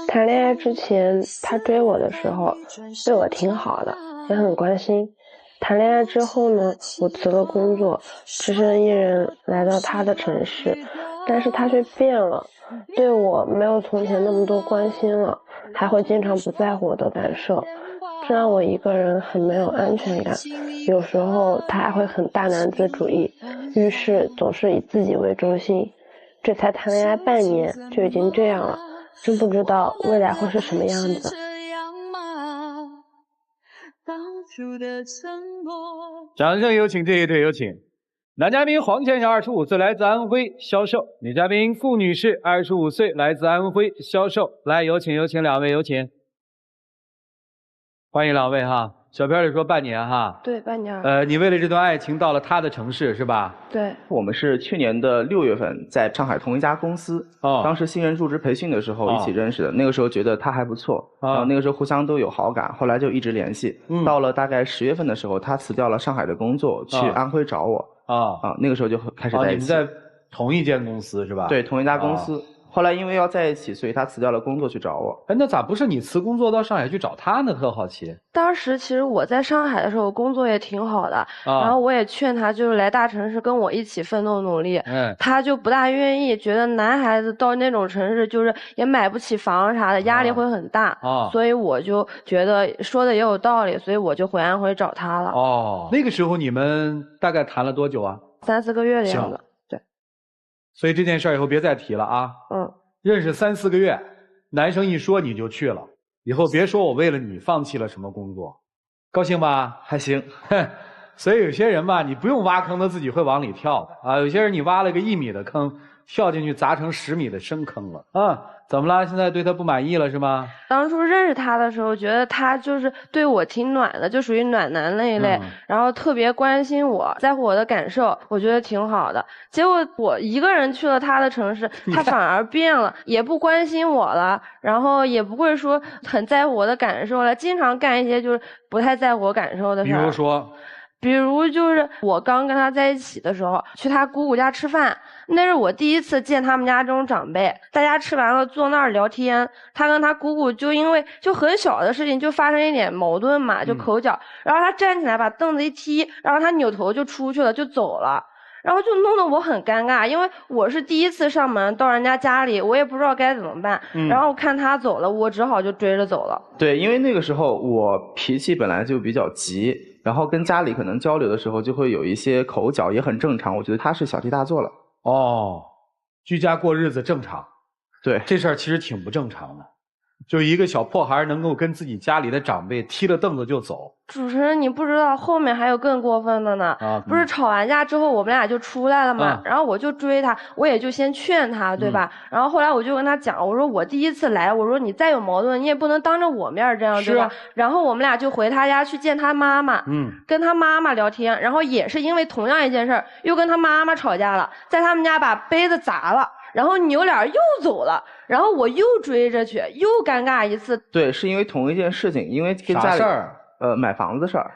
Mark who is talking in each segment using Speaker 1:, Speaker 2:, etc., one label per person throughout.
Speaker 1: 谈恋爱之前，他追我的时候对我挺好的，也很关心。谈恋爱之后呢，我辞了工作，只身一人来到他的城市，但是他却变了，对我没有从前那么多关心了，还会经常不在乎我的感受，这让我一个人很没有安全感。有时候他还会很大男子主义，遇事总是以自己为中心。这才谈恋爱半年就已经这样了，真不知道未来会是什么样子。
Speaker 2: 掌声有请这一对，有请男嘉宾黄先生25岁，来自安徽销售；女嘉宾付女士25岁，来自安徽销售。来，有请两位，有请，欢迎两位哈。小片里说半年哈，
Speaker 1: 对，半年。
Speaker 2: 你为了这段爱情到了他的城市是吧？
Speaker 1: 对，
Speaker 3: 我们是去年的6月份在上海同一家公司，当时新人入职培训的时候一起认识的，那个时候觉得他还不错，然后那个时候互相都有好感，后来就一直联系。到了大概10月份的时候，他辞掉了上海的工作，去安徽找我，那个时候就开始在一起。
Speaker 2: 你们在同一间公司是吧？
Speaker 3: 对，同一家公司。后来因为要在一起，所以他辞掉了工作去找我。
Speaker 2: 那咋不是你辞工作到上海去找他呢？特好奇。
Speaker 1: 当时其实我在上海的时候工作也挺好的，然后我也劝他就是来大城市跟我一起奋斗努力，他就不大愿意，觉得男孩子到那种城市就是也买不起房啥的，压力会很大，所以我就觉得说的也有道理，所以我就回安徽找他了。
Speaker 2: 那个时候你们大概谈了多久啊
Speaker 1: ？3、4个月的样子。
Speaker 2: 所以这件事以后别再提了啊。认识3、4个月，男生一说你就去了，以后别说我为了你放弃了什么工作，高兴吧？
Speaker 3: 还行。
Speaker 2: 所以有些人吧，你不用挖坑，他自己会往里跳的啊。有些人你挖了个1米的坑，跳进去砸成10米的深坑了啊。怎么了？现在对他不满意了是吗？
Speaker 1: 当初认识他的时候，觉得他就是对我挺暖的，就属于暖男那一类，然后特别关心我，在乎我的感受，我觉得挺好的。结果我一个人去了他的城市，他反而变了，也不关心我了，然后也不会说很在乎我的感受了，经常干一些就是不太在乎我感受的事儿。
Speaker 2: 比如
Speaker 1: 就是我刚跟他在一起的时候，去他姑姑家吃饭，那是我第一次见他们家这种长辈，大家吃完了坐那儿聊天，他跟他姑姑就因为就很小的事情就发生一点矛盾嘛，就口角，然后他站起来把凳子一踢，然后他扭头就出去了，就走了。然后就弄得我很尴尬，因为我是第一次上门到人家家里，我也不知道该怎么办。然后看他走了，我只好就追着走了。
Speaker 3: 对，因为那个时候我脾气本来就比较急，然后跟家里可能交流的时候就会有一些口角，也很正常。我觉得他是小题大做了。
Speaker 2: 居家过日子正常。
Speaker 3: 对，
Speaker 2: 这事儿其实挺不正常的。就一个小破孩能够跟自己家里的长辈踢了凳子就走。
Speaker 1: 主持人，你不知道后面还有更过分的呢。不是吵完架之后我们俩就出来了嘛，然后我就追他，我也就先劝他，对吧？然后后来我就跟他讲，我说我第一次来，我说你再有矛盾你也不能当着我面这样，对吧？然后我们俩就回他家去见他妈妈，跟他妈妈聊天，然后也是因为同样一件事又跟他妈妈吵架了，在他们家把杯子砸了，然后扭脸又走了，然后我又追着去，又尴尬一次。
Speaker 3: 对，是因为同一件事情，因为跟家里
Speaker 2: 啥事儿？
Speaker 3: 买房子的事儿。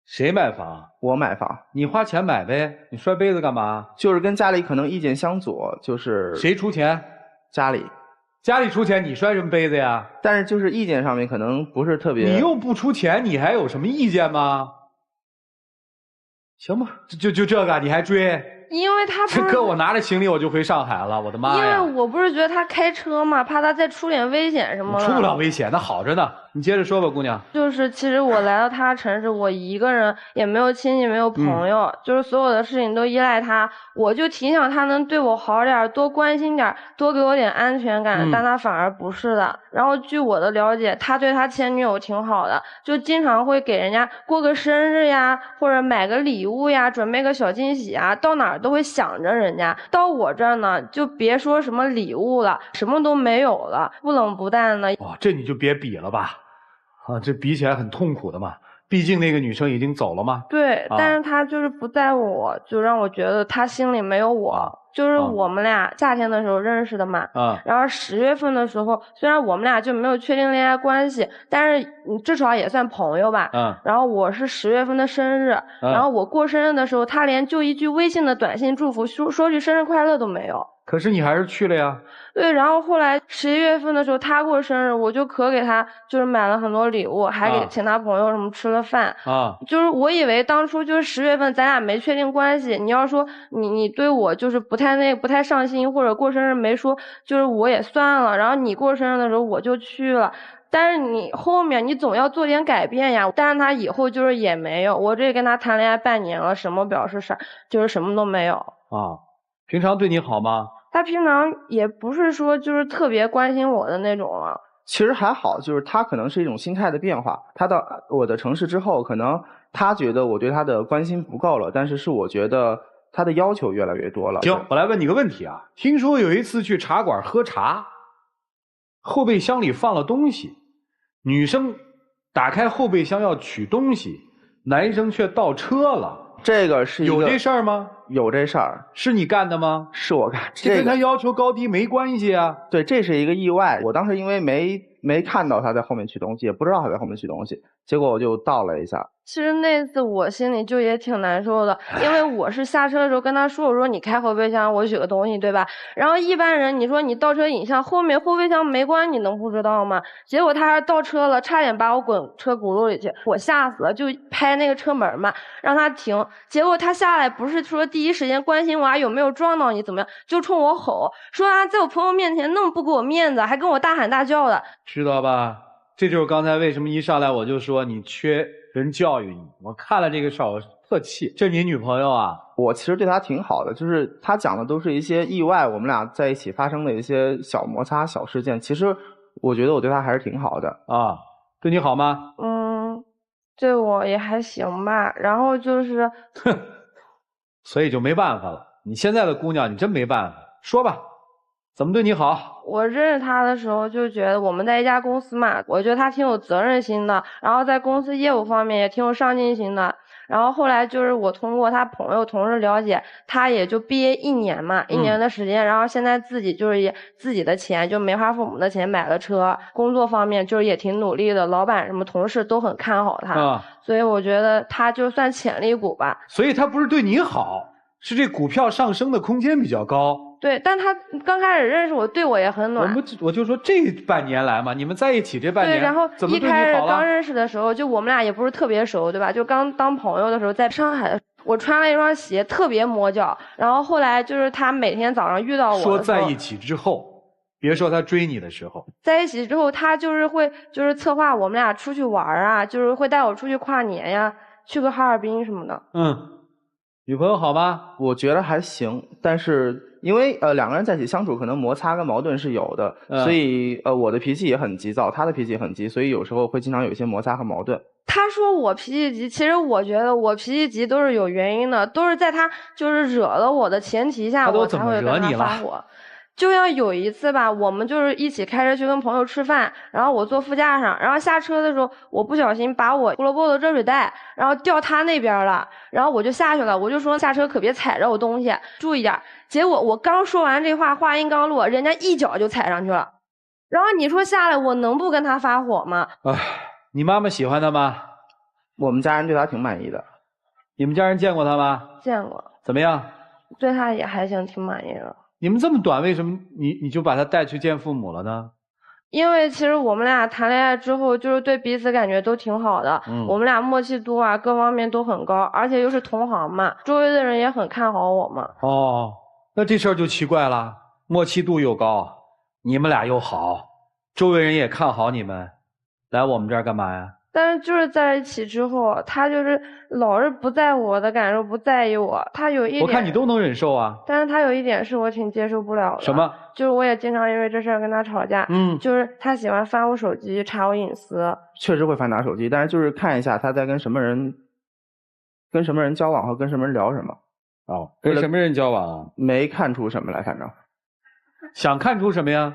Speaker 2: 谁买房？
Speaker 3: 我买房。
Speaker 2: 你花钱买呗，你摔杯子干嘛？
Speaker 3: 就是跟家里可能意见相左，就是
Speaker 2: 谁出钱？
Speaker 3: 家里。
Speaker 2: 家里出钱，你摔什么杯子呀？
Speaker 3: 但是就是意见上面可能不是特别。
Speaker 2: 你又不出钱，你还有什么意见吗？行吧，就这个你还追？
Speaker 1: 因为他不是
Speaker 2: 哥，我拿着行李我就回上海了，我的妈呀！
Speaker 1: 因为我不是觉得他开车嘛，怕他再出点危险什么的。
Speaker 2: 出不了危险，那好着呢。你接着说吧，姑娘。
Speaker 1: 就是其实我来到他城市，我一个人也没有亲戚，没有朋友，就是所有的事情都依赖他。我就挺想他能对我好点，多关心点，多给我点安全感，但他反而不是的。然后据我的了解，他对他前女友挺好的，就经常会给人家过个生日呀，或者买个礼物呀，准备个小惊喜啊，到哪儿都会想着人家。到我这儿呢，就别说什么礼物了，什么都没有了，不冷不淡的。
Speaker 2: 哇，这你就别比了吧。这比起来很痛苦的嘛，毕竟那个女生已经走了嘛。
Speaker 1: 对，但是他就是不在乎我，就让我觉得他心里没有我。就是我们俩夏天的时候认识的嘛，然后10月份的时候，虽然我们俩就没有确定恋爱关系，但是至少也算朋友吧。然后我是10月份的生日，然后我过生日的时候，他连就一句微信的短信祝福，说句生日快乐都没有。
Speaker 2: 可是你还是去了呀。
Speaker 1: 对，然后后来11月份的时候，他过生日，我就可给他就是买了很多礼物，还请他朋友什么吃了饭
Speaker 2: 啊。
Speaker 1: 就是我以为当初就是10月份咱俩没确定关系，你要说你对我就是不太上心，或者过生日没说，就是我也算了。然后你过生日的时候我就去了。但是你后面你总要做点改变呀，但是他以后就是也没有，我这跟他谈恋爱半年了，什么表示啥，就是什么都没有
Speaker 2: 啊。平常对你好吗？
Speaker 1: 他平常也不是说就是特别关心我的那种了。
Speaker 3: 其实还好，就是他可能是一种心态的变化。他到我的城市之后，可能他觉得我对他的关心不够了，但是我觉得他的要求越来越多了。
Speaker 2: 行，我来问你个问题啊，听说有一次去茶馆喝茶，后备箱里放了东西，女生打开后备箱要取东西，男生却倒车了。
Speaker 3: 这个是
Speaker 2: 有这事儿吗？
Speaker 3: 有这事儿。
Speaker 2: 是你干的吗？
Speaker 3: 是我干。
Speaker 2: 这跟他要求高低没关系啊。
Speaker 3: 对，这是一个意外。我当时因为没看到他在后面取东西，也不知道他在后面取东西，结果我就倒了一下。
Speaker 1: 其实那次我心里就也挺难受的，因为我是下车的时候跟他说，我说你开后备箱，我取个东西，对吧？然后一般人你说你倒车影像，后面后备箱没关，你能不知道吗？结果他还倒车了，差点把我滚车轱辘里去，我吓死了，就拍那个车门嘛，让他停。结果他下来不是说第一时间关心我啊有没有撞到你怎么样，就冲我吼说啊，在我朋友面前那么不给我面子，还跟我大喊大叫的，
Speaker 2: 知道吧？这就是刚才为什么一上来我就说你缺人教育你。我看了这个事儿，我特气。这是你女朋友啊？
Speaker 3: 我其实对她挺好的，就是她讲的都是一些意外，我们俩在一起发生的一些小摩擦、小事件。其实我觉得我对她还是挺好的
Speaker 2: 啊。对你好吗？
Speaker 1: 对我也还行吧。然后就是，
Speaker 2: 哼，所以就没办法了。你现在的姑娘，你真没办法。说吧，怎么对你好？
Speaker 1: 我认识他的时候就觉得我们在一家公司嘛，我觉得他挺有责任心的，然后在公司业务方面也挺有上进心的。然后后来就是我通过他朋友同事了解，他也就毕业1年嘛，1年的时间，然后现在自己就是以自己的钱，就没花父母的钱买了车，工作方面就是也挺努力的，老板什么同事都很看好他，所以我觉得他就算潜力股吧。
Speaker 2: 所以他不是对你好，是这股票上升的空间比较高。
Speaker 1: 对，但他刚开始认识我，对我也很暖。
Speaker 2: 我就说这半年来嘛，你们在一起这半年，
Speaker 1: 对，然后
Speaker 2: 一
Speaker 1: 开始刚认识的时候，就我们俩也不是特别熟，对吧？就刚当朋友的时候，在上海，我穿了一双鞋特别磨脚，然后后来就是他每天早上遇到我的时候，
Speaker 2: 说在一起之后，别说他追你的时候，
Speaker 1: 在一起之后，他就是会策划我们俩出去玩啊，就是会带我出去跨年呀，去个哈尔滨什么的。
Speaker 2: 女朋友好吗？
Speaker 3: 我觉得还行，但是因为两个人在一起相处，可能摩擦跟矛盾是有的，所以我的脾气也很急躁，他的脾气也很急，所以有时候会经常有一些摩擦和矛盾。
Speaker 1: 他说我脾气急，其实我觉得我脾气急都是有原因的，都是在他就是惹了我的前提下，我才会跟他发火。就像有一次吧，我们就是一起开车去跟朋友吃饭，然后我坐副驾上，然后下车的时候，我不小心把我胡萝卜的热水袋，然后掉他那边了，然后我就下去了，我就说下车可别踩着我东西，注意点。结果我刚说完这话，话音刚落，人家一脚就踩上去了。然后你说下来，我能不跟他发火吗？
Speaker 2: 你妈妈喜欢他吗？
Speaker 3: 我们家人对他挺满意的。
Speaker 2: 你们家人见过他吗？
Speaker 1: 见过。
Speaker 2: 怎么样？
Speaker 1: 对他也还行，挺满意的。
Speaker 2: 你们这么短，为什么你就把他带去见父母了呢？
Speaker 1: 因为其实我们俩谈恋爱之后，就是对彼此感觉都挺好的，我们俩默契度啊，各方面都很高，而且又是同行嘛，周围的人也很看好我嘛。
Speaker 2: 那这事儿就奇怪了，默契度又高，你们俩又好，周围人也看好你们，来我们这儿干嘛呀？
Speaker 1: 但是就是在一起之后，他就是老是不在我的感受，不在意我。他有一点，
Speaker 2: 我看你都能忍受啊。
Speaker 1: 但是他有一点是我挺接受不了的。
Speaker 2: 什么？
Speaker 1: 就是我也经常因为这事儿跟他吵架。就是他喜欢翻我手机，查我隐私。
Speaker 3: 确实会翻查手机，但是就是看一下他在跟什么人交往和跟什么人聊什么。
Speaker 2: 跟什么人交往啊？
Speaker 3: 没看出什么来，反正。
Speaker 2: 想看出什么呀？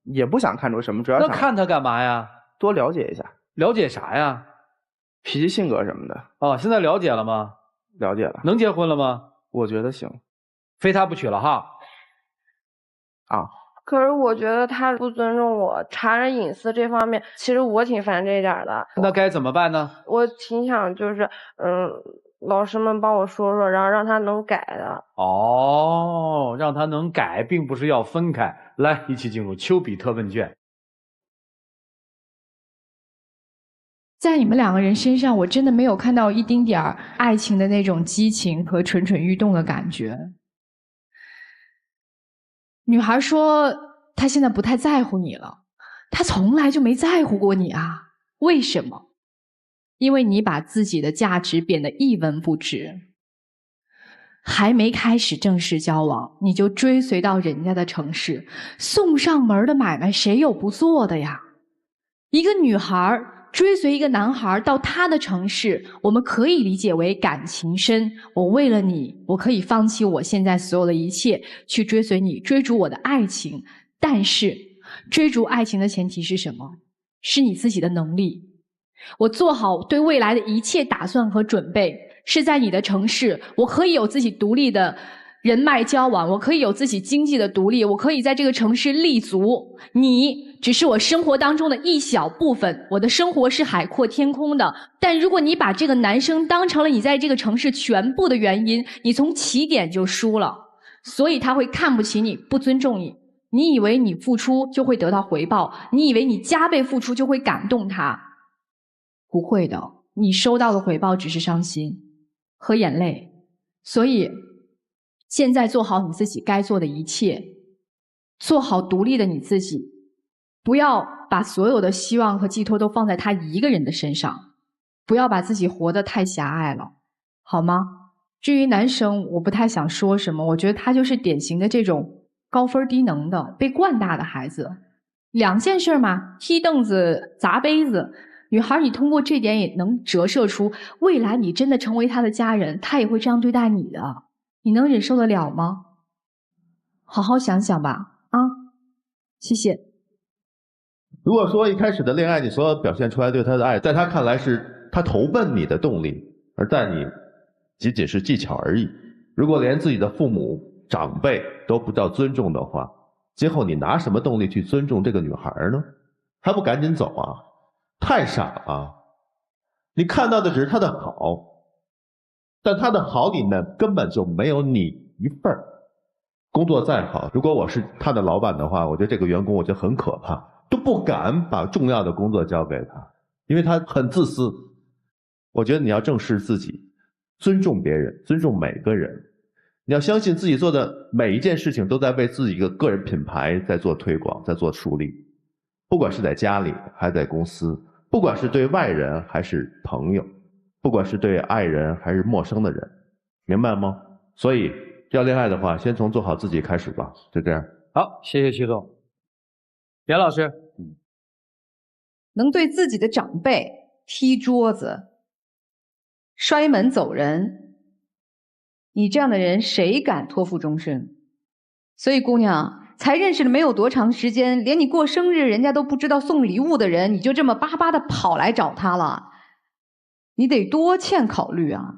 Speaker 3: 也不想看出什么，主要
Speaker 2: 那看他干嘛呀？
Speaker 3: 多了解一下。
Speaker 2: 了解啥呀？
Speaker 3: 脾气、性格什么的。
Speaker 2: 现在了解了吗？
Speaker 3: 了解了。
Speaker 2: 能结婚了吗？
Speaker 3: 我觉得行。
Speaker 2: 非他不娶了哈。
Speaker 1: 可是我觉得他不尊重我，查人隐私这方面，其实我挺烦这一点的。
Speaker 2: 那该怎么办呢？
Speaker 1: 我挺想就是老师们帮我说说，然后让他能改的。
Speaker 2: 哦，让他能改，并不是要分开。来，一起进入丘比特问卷。
Speaker 4: 在你们两个人身上，我真的没有看到一丁点儿爱情的那种激情和蠢蠢欲动的感觉。女孩说她现在不太在乎你了，她从来就没在乎过你啊。为什么？因为你把自己的价值贬得一文不值。还没开始正式交往，你就追随到人家的城市，送上门的买卖谁有不做的呀？一个女孩追随一个男孩到他的城市，我们可以理解为感情深。我为了你，我可以放弃我现在所有的一切，去追随你，追逐我的爱情。但是，追逐爱情的前提是什么？是你自己的能力。我做好对未来的一切打算和准备，是在你的城市，我可以有自己独立的人脉交往，我可以有自己经济的独立，我可以在这个城市立足。你只是我生活当中的一小部分，我的生活是海阔天空的。但如果你把这个男生当成了你在这个城市全部的原因，你从起点就输了。所以他会看不起你，不尊重你。你以为你付出就会得到回报，你以为你加倍付出就会感动他，不会的，你收到的回报只是伤心和眼泪。所以现在做好你自己该做的一切，做好独立的你自己，不要把所有的希望和寄托都放在他一个人的身上，不要把自己活得太狭隘了，好吗？至于男生，我不太想说什么，我觉得他就是典型的这种高分低能的被惯大的孩子。两件事嘛，踢凳子砸杯子。女孩，你通过这点也能折射出未来你真的成为他的家人，他也会这样对待你的，你能忍受得了吗？好好想想吧，啊，谢谢。
Speaker 5: 如果说一开始的恋爱你所有表现出来对他的爱，在他看来是他投奔你的动力，而在你仅仅是技巧而已。如果连自己的父母长辈都不叫尊重的话，今后你拿什么动力去尊重这个女孩呢？还不赶紧走啊？太傻了！你看到的只是他的好，但他的好里面根本就没有你一份儿。工作再好，如果我是他的老板的话，我觉得这个员工我觉得很可怕，都不敢把重要的工作交给他，因为他很自私。我觉得你要正视自己，尊重别人，尊重每个人。你要相信自己做的每一件事情都在为自己的个人品牌在做推广，在做树立，不管是在家里还是在公司，不管是对外人还是朋友，不管是对爱人还是陌生的人，明白吗？所以要恋爱的话，先从做好自己开始吧，就这样。
Speaker 2: 好，谢谢徐总。严老师，
Speaker 6: 能对自己的长辈踢桌子、摔门走人，你这样的人谁敢托付终身？所以姑娘，才认识了没有多长时间，连你过生日人家都不知道送礼物的人，你就这么巴巴的跑来找他了，你得多欠考虑啊！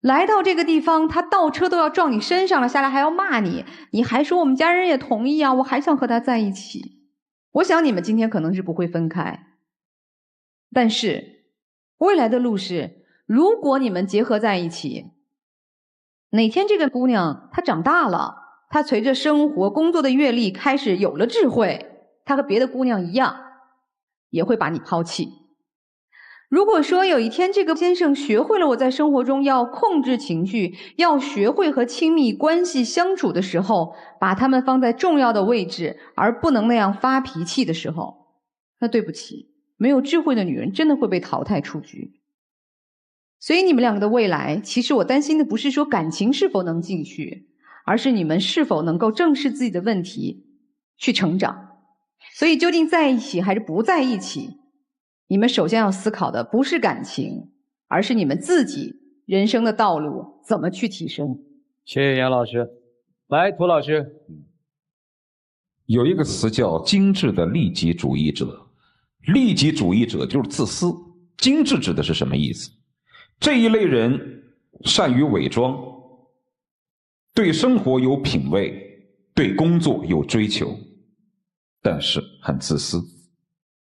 Speaker 6: 来到这个地方，他倒车都要撞你身上了，下来还要骂你，你还说我们家人也同意啊，我还想和他在一起。我想你们今天可能是不会分开，但是未来的路是，如果你们结合在一起，哪天这个姑娘她长大了，她随着生活工作的阅历开始有了智慧，她和别的姑娘一样也会把你抛弃。如果说有一天这个先生学会了我在生活中要控制情绪，要学会和亲密关系相处的时候，把他们放在重要的位置，而不能那样发脾气的时候，那对不起，没有智慧的女人真的会被淘汰出局。所以你们两个的未来，其实我担心的不是说感情是否能继续，而是你们是否能够正视自己的问题，去成长。所以究竟在一起还是不在一起，你们首先要思考的不是感情，而是你们自己人生的道路怎么去提升。
Speaker 2: 谢谢严老师。来，涂老师。
Speaker 7: 有一个词叫精致的利己主义者，利己主义者就是自私，精致指的是什么意思？这一类人善于伪装，对生活有品味，对工作有追求，但是很自私。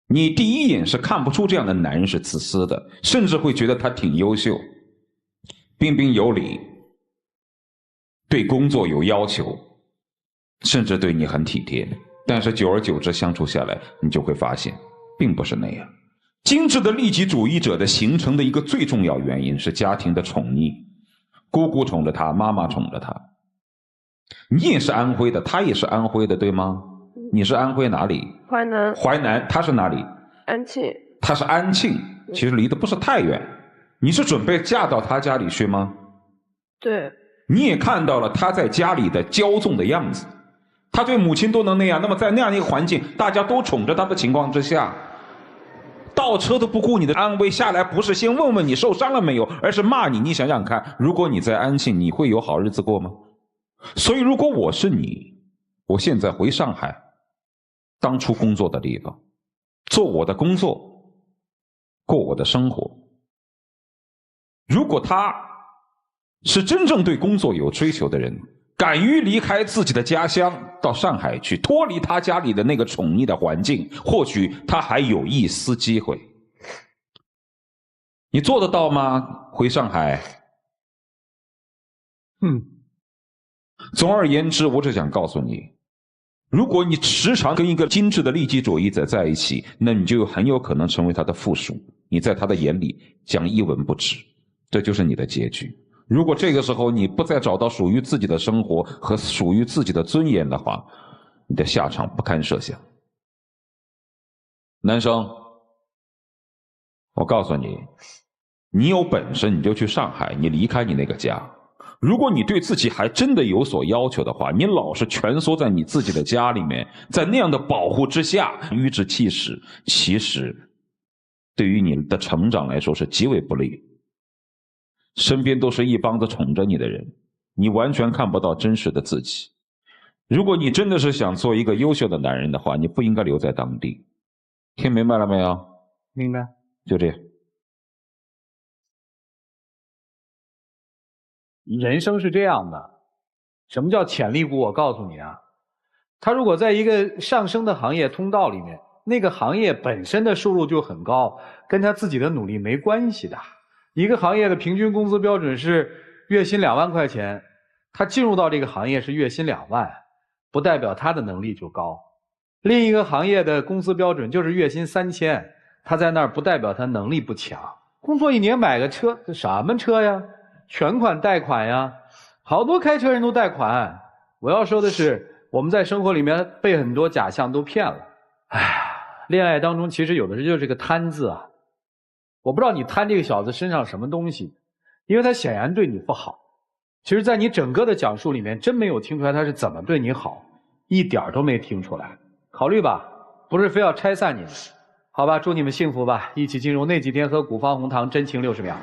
Speaker 7: 你第一眼是看不出这样的男人是自私的，甚至会觉得他挺优秀。彬彬有礼，对工作有要求，甚至对你很体贴。但是久而久之相处下来，你就会发现并不是那样。精致的利己主义者的形成的一个最重要原因是家庭的宠溺，姑姑宠着他，妈妈宠着他。你也是安徽的，他也是安徽的，对吗？你是安徽哪里？
Speaker 1: 淮南。
Speaker 7: 淮南，他是哪里？
Speaker 1: 安庆。
Speaker 7: 他是安庆，其实离得不是太远。你是准备嫁到他家里去吗？
Speaker 1: 对。
Speaker 7: 你也看到了他在家里的骄纵的样子，他对母亲都能那样，那么在那样的一个环境，大家都宠着他的情况之下，倒车都不顾你的安危，下来不是先问问你受伤了没有，而是骂你。你想想看，如果你在安庆，你会有好日子过吗？所以如果我是你，我现在回上海当初工作的地方，做我的工作，过我的生活。如果他是真正对工作有追求的人，敢于离开自己的家乡到上海去，脱离他家里的那个宠溺的环境，或许他还有一丝机会。你做得到吗？回上海？总而言之，我只想告诉你，如果你时常跟一个精致的利己主义者在一起，那你就很有可能成为他的附属，你在他的眼里将一文不值，这就是你的结局。如果这个时候你不再找到属于自己的生活和属于自己的尊严的话，你的下场不堪设想。男生，我告诉你，你有本事你就去上海，你离开你那个家。如果你对自己还真的有所要求的话，你老是蜷缩在你自己的家里面，在那样的保护之下颐指气使，其实对于你的成长来说是极为不利。身边都是一帮子宠着你的人，你完全看不到真实的自己。如果你真的是想做一个优秀的男人的话，你不应该留在当地。听明白了没有？
Speaker 2: 明白。
Speaker 7: 就这样。
Speaker 2: 人生是这样的，什么叫潜力股？我告诉你啊，他如果在一个上升的行业通道里面，那个行业本身的收入就很高，跟他自己的努力没关系的。一个行业的平均工资标准是月薪2万块钱，他进入到这个行业是月薪2万，不代表他的能力就高。另一个行业的工资标准就是月薪3000，他在那儿不代表他能力不强。工作1年买个车，这什么车呀？全款贷款呀，好多开车人都贷款。我要说的是，我们在生活里面被很多假象都骗了。恋爱当中其实有的时候就是个贪字啊。我不知道你贪这个小子身上什么东西，因为他显然对你不好。其实在你整个的讲述里面，真没有听出来他是怎么对你好，一点都没听出来。考虑吧，不是非要拆散你们。好吧，祝你们幸福吧，一起进入那几天喝古方红糖真情60秒。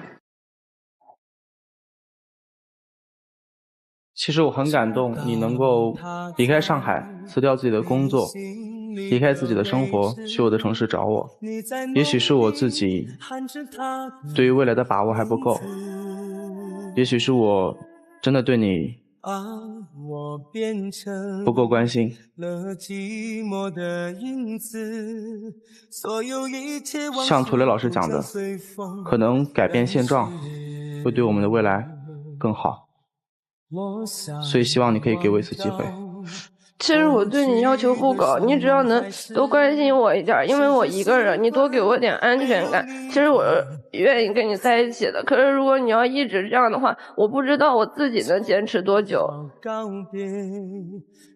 Speaker 3: 其实我很感动，你能够离开上海，辞掉自己的工作，离开自己的生活，去我的城市找我。也许是我自己对于未来的把握还不够，也许是我真的对你不够关心。像涂磊老师讲的，可能改变现状会对我们的未来更好。所以希望你可以给我一次机会。
Speaker 1: 其实我对你要求不高，你只要能多关心我一点，因为我一个人，你多给我点安全感，其实我愿意跟你在一起的。可是如果你要一直这样的话，我不知道我自己能坚持多久。
Speaker 8: 告别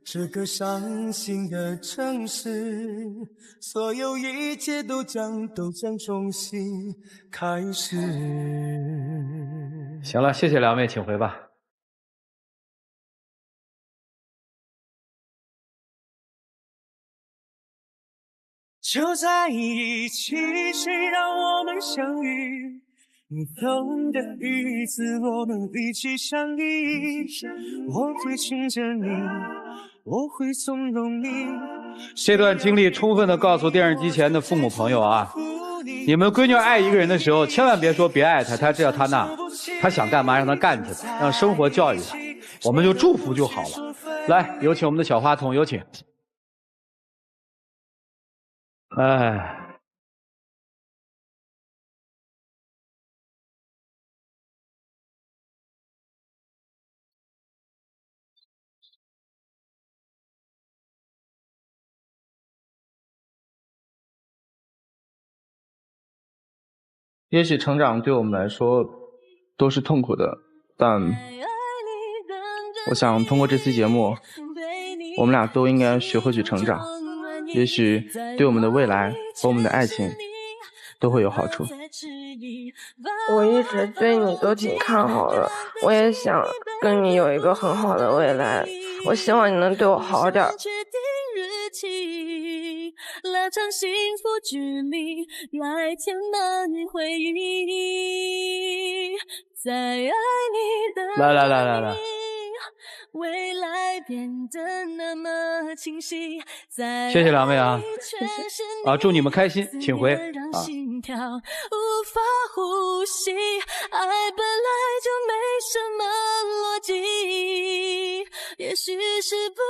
Speaker 8: 这个伤心的城市，所有一切都将重新开始。
Speaker 2: 行了，谢谢两位，请回吧。
Speaker 8: 就在一起，谁让我们相遇？风的日子，我们一起相依。我会亲着你，我会纵容你。
Speaker 2: 这段经历充分的告诉电视机前的父母朋友啊，你们闺女爱一个人的时候，千万别说别爱他，他这他那，他想干嘛让他干去吧，让生活教育他，我们就祝福就好了。来，有请我们的小话筒，有请。哎。
Speaker 3: 也许成长对我们来说都是痛苦的，但我想通过这期节目，我们俩都应该学会去成长，也许对我们的未来和我们的爱情都会有好处。
Speaker 1: 我一直对你都挺看好的，我也想跟你有一个很好的未来，我希望你能对我好点。拉长幸福距离，来填满回忆，在爱里的
Speaker 2: 来，
Speaker 1: 未来变得那么清晰。
Speaker 2: 谢谢两位啊，啊，祝你们开心，请回啊。无法呼吸，爱本来就没什么逻辑，也许是不